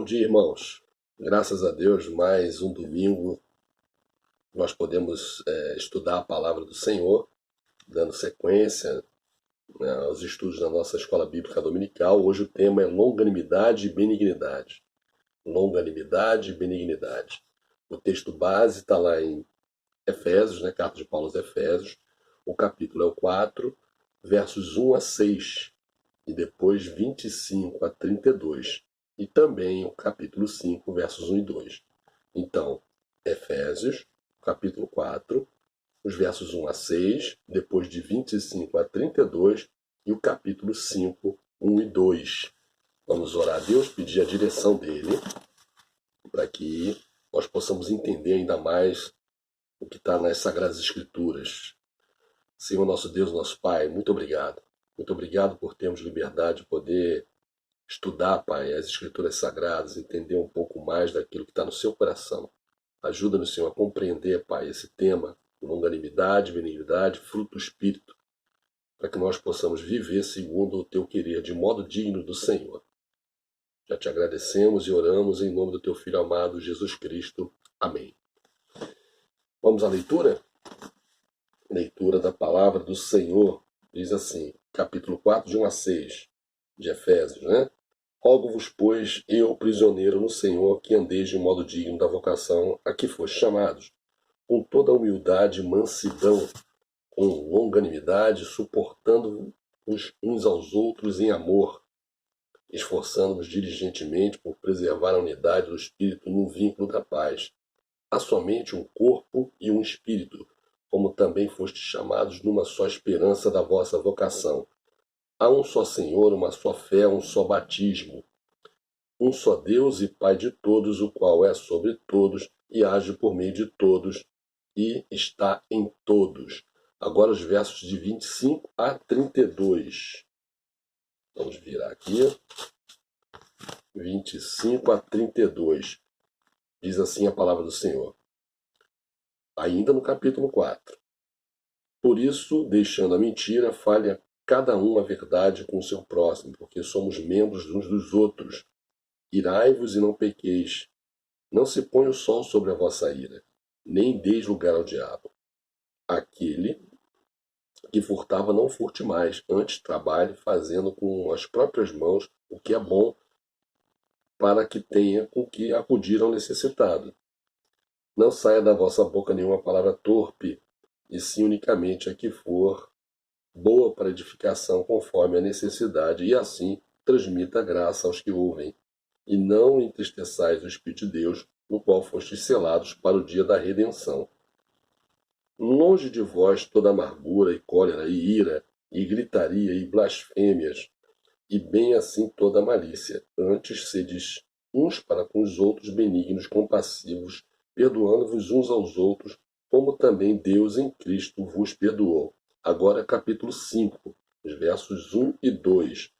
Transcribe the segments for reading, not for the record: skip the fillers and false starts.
Bom dia, irmãos. Graças a Deus, mais um domingo nós podemos estudar a palavra do Senhor, dando sequência, né, aos estudos da nossa escola bíblica dominical. Hoje o tema é longanimidade e benignidade. Longanimidade e benignidade. O texto base está lá em Efésios, né, Carta de Paulo aos Efésios. O capítulo é o 4, versos 1 a 6, e depois 25 a 32. E também o capítulo 5, versos 1 e 2. Então, Efésios, capítulo 4, os versos 1 a 6, depois de 25 a 32, e o capítulo 5, 1 e 2. Vamos orar a Deus, pedir a direção dele, para que nós possamos entender ainda mais o que está nas Sagradas Escrituras. Senhor, nosso Deus, nosso Pai, muito obrigado. Muito obrigado por termos liberdade de poder estudar, Pai, as Escrituras Sagradas, entender um pouco mais daquilo que está no seu coração. Ajuda-nos, Senhor, a compreender, Pai, esse tema, longanimidade, benignidade, fruto do Espírito, para que nós possamos viver segundo o Teu querer, de modo digno do Senhor. Já te agradecemos e oramos em nome do Teu Filho amado, Jesus Cristo. Amém. Vamos à leitura? Leitura da palavra do Senhor. Diz assim, capítulo 4, de 1 a 6, de Efésios, né? Rogo-vos, pois, eu, prisioneiro no Senhor, que andeis de modo digno da vocação a que fostes chamados, com toda a humildade e mansidão, com longanimidade, suportando-vos uns aos outros em amor, esforçando-vos diligentemente por preservar a unidade do Espírito no vínculo da paz. Há somente um corpo e um Espírito, como também fostes chamados numa só esperança da vossa vocação. Há um só Senhor, uma só fé, um só batismo. Um só Deus e Pai de todos, o qual é sobre todos e age por meio de todos e está em todos. Agora os versos de 25 a 32. Vamos virar aqui. 25 a 32. Diz assim a palavra do Senhor. Ainda no capítulo 4. Por isso, deixando a mentira, fale cada um a verdade com o seu próximo, porque somos membros uns dos outros. Irai-vos e não pequeis. Não se ponha o sol sobre a vossa ira, nem deis lugar ao diabo. Aquele que furtava não furte mais, antes trabalhe, fazendo com as próprias mãos o que é bom, para que tenha com que acudir ao necessitado. Não saia da vossa boca nenhuma palavra torpe, e sim unicamente a que for boa para edificação conforme a necessidade, e assim transmita graça aos que ouvem. E não entristeçais o Espírito de Deus, no qual fostes selados para o dia da redenção. Longe de vós toda amargura e cólera e ira, e gritaria e blasfêmias, e bem assim toda malícia. Antes sedes uns para com os outros benignos, compassivos, perdoando-vos uns aos outros, como também Deus em Cristo vos perdoou. Agora capítulo 5, os versos 1 e 2.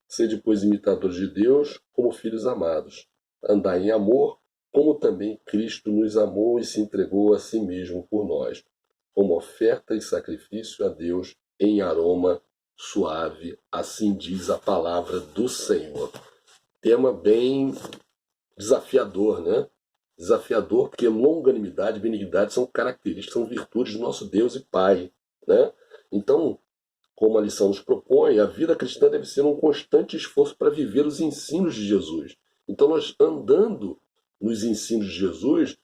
Sede, pois, imitadores de Deus, como filhos amados. Andai em amor, como também Cristo nos amou e se entregou a si mesmo por nós, como oferta e sacrifício a Deus em aroma suave. Assim diz a palavra do Senhor. Tema bem desafiador, né? Desafiador porque longanimidade e benignidade são características, são virtudes do nosso Deus e Pai, né? Então, como a lição nos propõe, a vida cristã deve ser um constante esforço para viver os ensinos de Jesus. Então, nós andando nos ensinos de Jesus,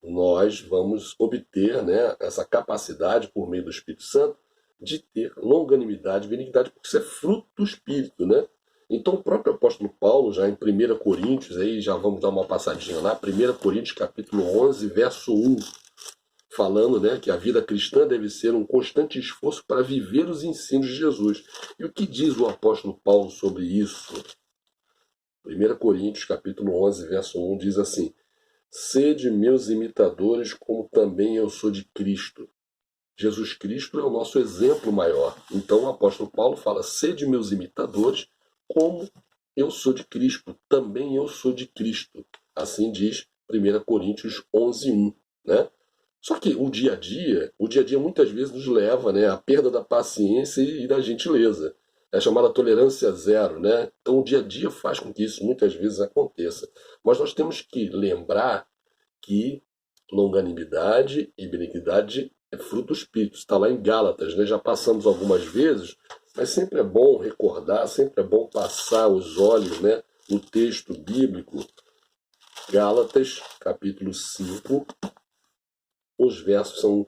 nós vamos obter, né, essa capacidade, por meio do Espírito Santo, de ter longanimidade e benignidade, porque isso é fruto do Espírito, né? Então, o próprio apóstolo Paulo, já em 1 Coríntios, aí já vamos dar uma passadinha lá, 1 Coríntios capítulo 11, verso 1, falando, né, que a vida cristã deve ser um constante esforço para viver os ensinos de Jesus. E o que diz o apóstolo Paulo sobre isso? 1 Coríntios capítulo 11, verso 1 diz assim: Sede meus imitadores, como também eu sou de Cristo. Jesus Cristo é o nosso exemplo maior. Então o apóstolo Paulo fala: sede meus imitadores, como eu sou de Cristo, também eu sou de Cristo. Assim diz 1 Coríntios 11, 1, né? Só que o dia a dia muitas vezes nos leva, né, à perda da paciência e da gentileza. É chamada tolerância zero, né? Então o dia a dia faz com que isso muitas vezes aconteça. Mas nós temos que lembrar que longanimidade e benignidade é fruto do Espírito. Está lá em Gálatas, né? Já passamos algumas vezes, mas sempre é bom recordar, sempre é bom passar os olhos, né, no texto bíblico. Gálatas, capítulo 5, os versos são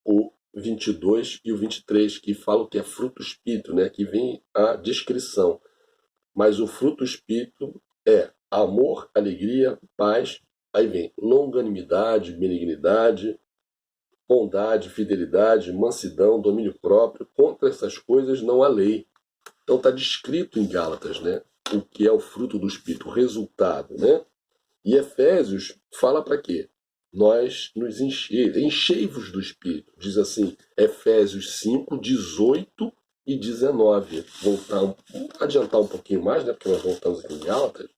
o 22 e o 23, que falam que é fruto do Espírito, né, que vem a descrição. Mas o fruto do Espírito é amor, alegria, paz, aí vem longanimidade, benignidade, bondade, fidelidade, mansidão, domínio próprio. Contra essas coisas não há lei. Então está descrito em Gálatas, né, o que é o fruto do Espírito, o resultado, né? E Efésios fala para quê? Nós nos enchei-vos do Espírito. Diz assim, Efésios 5, 18 e 19. Adiantar um pouquinho mais, né? Porque nós voltamos aqui em Gálatas.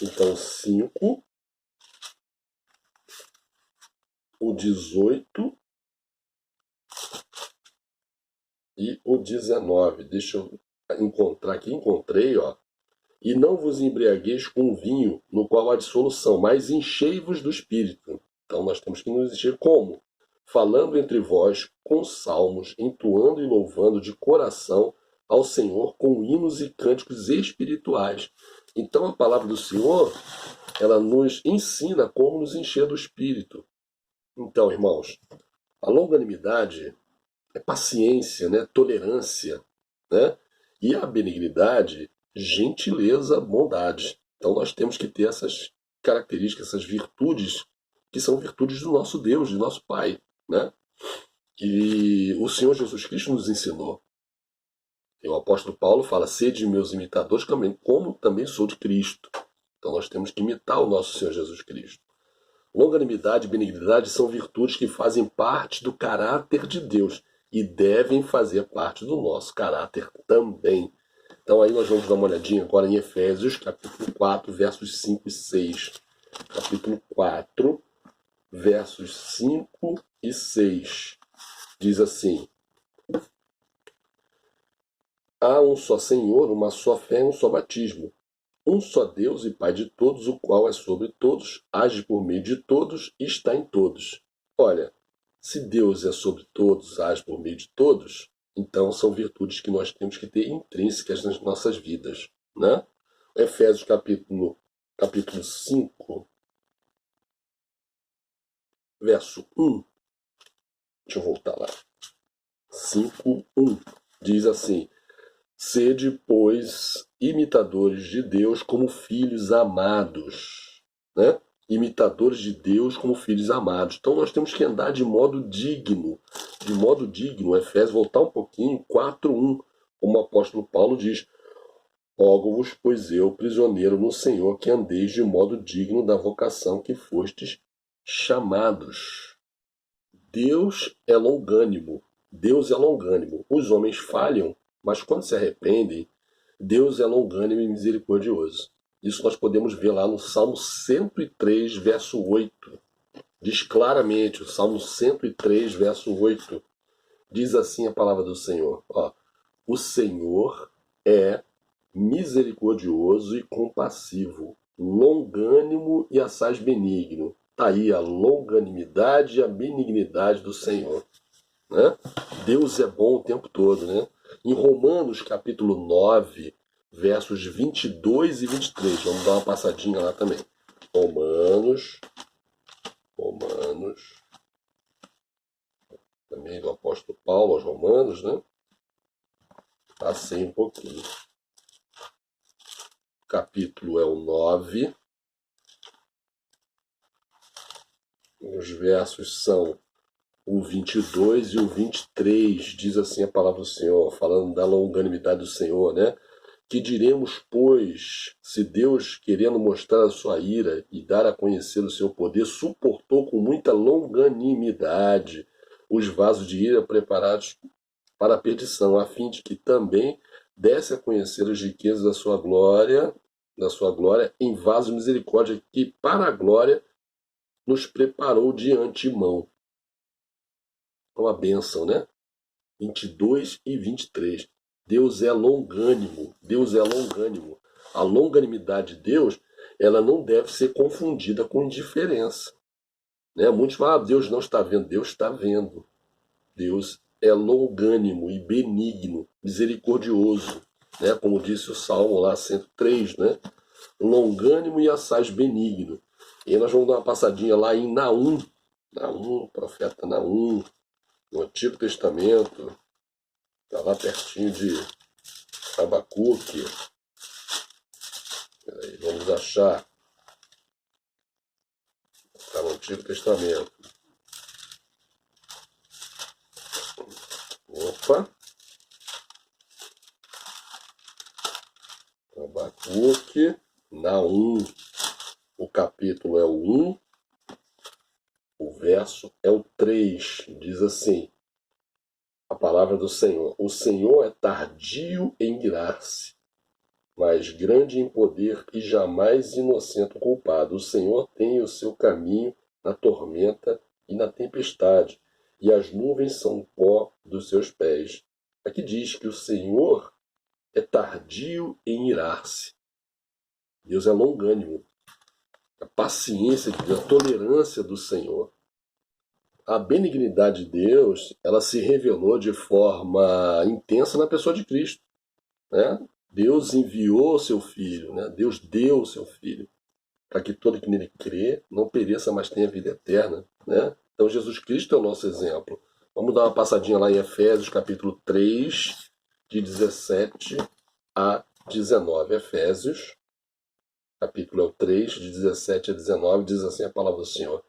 Então, 5, o 18 e o 19. Deixa eu encontrar aqui. Encontrei, ó. E não vos embriagueis com vinho, no qual há dissolução, mas enchei-vos do Espírito. Então nós temos que nos encher como? Falando entre vós com salmos, entoando e louvando de coração ao Senhor com hinos e cânticos espirituais. Então a palavra do Senhor, ela nos ensina como nos encher do Espírito. Então, irmãos, a longanimidade é paciência, né? Tolerância, né? E a benignidade, gentileza, bondade. Então nós temos que ter essas características, essas virtudes, que são virtudes do nosso Deus, do nosso Pai, né? E o Senhor Jesus Cristo nos ensinou. E o apóstolo Paulo fala, sede meus imitadores, como também sou de Cristo. Então nós temos que imitar o nosso Senhor Jesus Cristo. Longanimidade e benignidade são virtudes que fazem parte do caráter de Deus e devem fazer parte do nosso caráter também. Então aí nós vamos dar uma olhadinha agora em Efésios, capítulo 4, versos 5 e 6. Capítulo 4, versos 5 e 6. Diz assim, há um só Senhor, uma só fé e um só batismo. Um só Deus e Pai de todos, o qual é sobre todos, age por meio de todos e está em todos. Olha, se Deus é sobre todos, age por meio de todos, então são virtudes que nós temos que ter intrínsecas nas nossas vidas, né? Efésios capítulo 5, verso 1. Deixa eu voltar lá. 5, 1. Diz assim, sede, pois, imitadores de Deus como filhos amados, né? Imitadores de Deus como filhos amados. Então nós temos que andar de modo digno. De modo digno, Efésios, voltar um pouquinho, 4:1, como o apóstolo Paulo diz, rogo-vos, pois eu, prisioneiro no Senhor, que andeis de modo digno da vocação que fostes chamados. Deus é longânimo. Deus é longânimo. Os homens falham, mas quando se arrependem, Deus é longânimo e misericordioso. Isso nós podemos ver lá no Salmo 103, verso 8. Diz claramente, o Salmo 103, verso 8. Diz assim a palavra do Senhor. Ó, o Senhor é misericordioso e compassivo, longânimo e assaz benigno. Está aí a longanimidade e a benignidade do Senhor. Né? Deus é bom o tempo todo. Né? Em Romanos, capítulo 9, versos 22 e 23. Vamos dar uma passadinha lá também. Romanos, também do apóstolo Paulo aos Romanos, né? Passei um pouquinho. O capítulo é o 9. Os versos são o 22 e o 23. Diz assim a palavra do Senhor, falando da longanimidade do Senhor, né? Que diremos, pois, se Deus, querendo mostrar a sua ira e dar a conhecer o seu poder, suportou com muita longanimidade os vasos de ira preparados para a perdição, a fim de que também desse a conhecer as riquezas da sua glória em vasos de misericórdia, que para a glória nos preparou de antemão. Uma bênção, né? 22 e 23. Deus é longânimo. Deus é longânimo. A longanimidade de Deus, ela não deve ser confundida com indiferença. Né? Muitos falam, Deus não está vendo. Deus está vendo. Deus é longânimo e benigno, misericordioso. Né? Como disse o Salmo lá 103, né? Longânimo e assaz benigno. E aí nós vamos dar uma passadinha lá em Naum, profeta Naum, no Antigo Testamento, está lá pertinho de Abacuque. Aí, vamos achar. Está no Antigo Testamento. Opa! Abacuque, Naum. O capítulo é o 1, o verso é o 3. Diz assim, a palavra do Senhor. O Senhor é tardio em irar-se, mas grande em poder e jamais inocente o culpado. O Senhor tem o seu caminho na tormenta e na tempestade, e as nuvens são o pó dos seus pés. Aqui diz que o Senhor é tardio em irar-se. Deus é longânimo. A paciência de Deus, a tolerância do Senhor. A benignidade de Deus, ela se revelou de forma intensa na pessoa de Cristo. Né? Deus enviou o seu Filho, né? Deus deu o seu Filho, para que todo que nele crê não pereça, mas tenha vida eterna. Né? Então Jesus Cristo é o nosso exemplo. Vamos dar uma passadinha lá em Efésios, capítulo 3, de 17 a 19. Efésios, capítulo 3, de 17 a 19, diz assim a palavra do Senhor.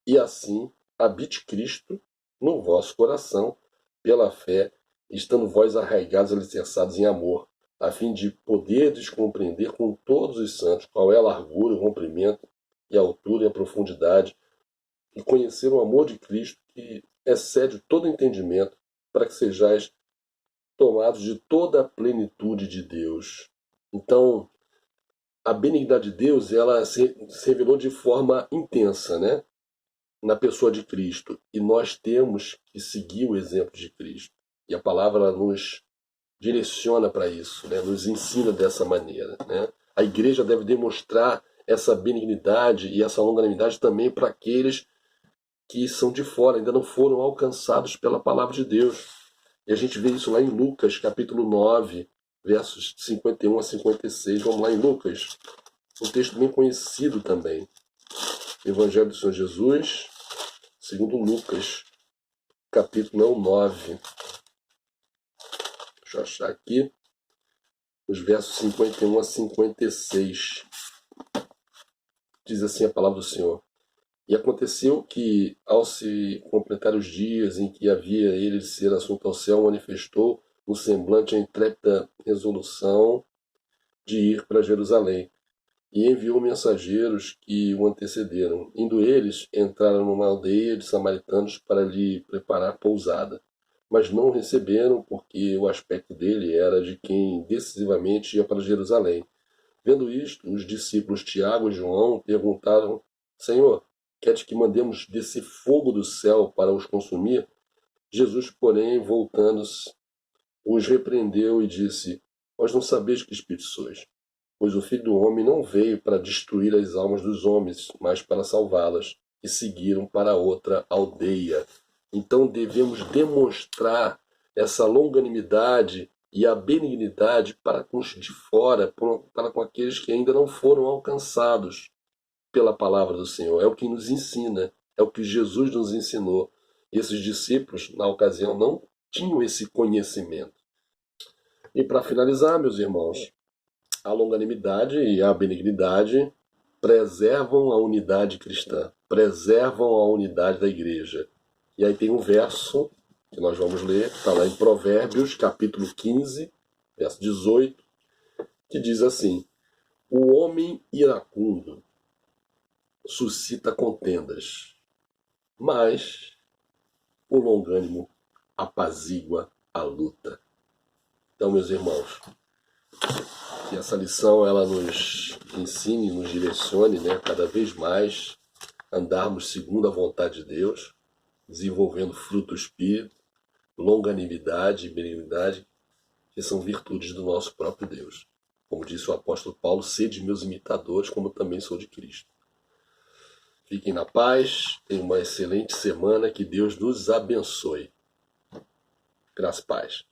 E assim habite Cristo no vosso coração, pela fé, estando vós arraigados e alicerçados em amor, a fim de poderdes compreender com todos os santos qual é a largura, o comprimento, e a altura e a profundidade, e conhecer o amor de Cristo, que excede todo entendimento, para que sejais tomados de toda a plenitude de Deus. Então, a benignidade de Deus, ela se revelou de forma intensa, né? Na pessoa de Cristo. E nós temos que seguir o exemplo de Cristo. E a palavra nos direciona para isso, né? Nos ensina dessa maneira. Né? A igreja deve demonstrar essa benignidade e essa longanimidade também para aqueles que são de fora, ainda não foram alcançados pela palavra de Deus. E a gente vê isso lá em Lucas, capítulo 9, versos 51 a 56. Vamos lá em Lucas, um texto bem conhecido também. Evangelho do Senhor Jesus, segundo Lucas, capítulo 9. Deixa eu achar aqui. Os versos 51 a 56. Diz assim a palavra do Senhor. E aconteceu que, ao se completar os dias em que havia ele de ser assunto ao céu, manifestou no semblante a intrépida resolução de ir para Jerusalém. E enviou mensageiros que o antecederam. Indo eles, entraram numa aldeia de samaritanos para lhe preparar pousada. Mas não o receberam, porque o aspecto dele era de quem decisivamente ia para Jerusalém. Vendo isto, os discípulos Tiago e João perguntaram: Senhor, queres que mandemos descer fogo do céu para os consumir? Jesus, porém, voltando-se, os repreendeu e disse: Vós não sabeis que espírito sois, pois o Filho do Homem não veio para destruir as almas dos homens, mas para salvá-las. E seguiram para outra aldeia. Então devemos demonstrar essa longanimidade e a benignidade para com os de fora, para com aqueles que ainda não foram alcançados pela palavra do Senhor. É o que nos ensina, é o que Jesus nos ensinou. E esses discípulos, na ocasião, não tinham esse conhecimento. E para finalizar, meus irmãos, a longanimidade e a benignidade preservam a unidade cristã, preservam a unidade da igreja. E aí tem um verso que nós vamos ler, está lá em Provérbios, capítulo 15, verso 18, que diz assim: O homem iracundo suscita contendas, mas o longânimo apazigua a luta. Então, meus irmãos, que essa lição ela nos ensine, nos direcione, né, cada vez mais andarmos segundo a vontade de Deus, desenvolvendo fruto do Espírito, longanimidade e benignidade, que são virtudes do nosso próprio Deus. Como disse o apóstolo Paulo, sede meus imitadores, como também sou de Cristo. Fiquem na paz, tenham uma excelente semana, que Deus nos abençoe. Graças a paz.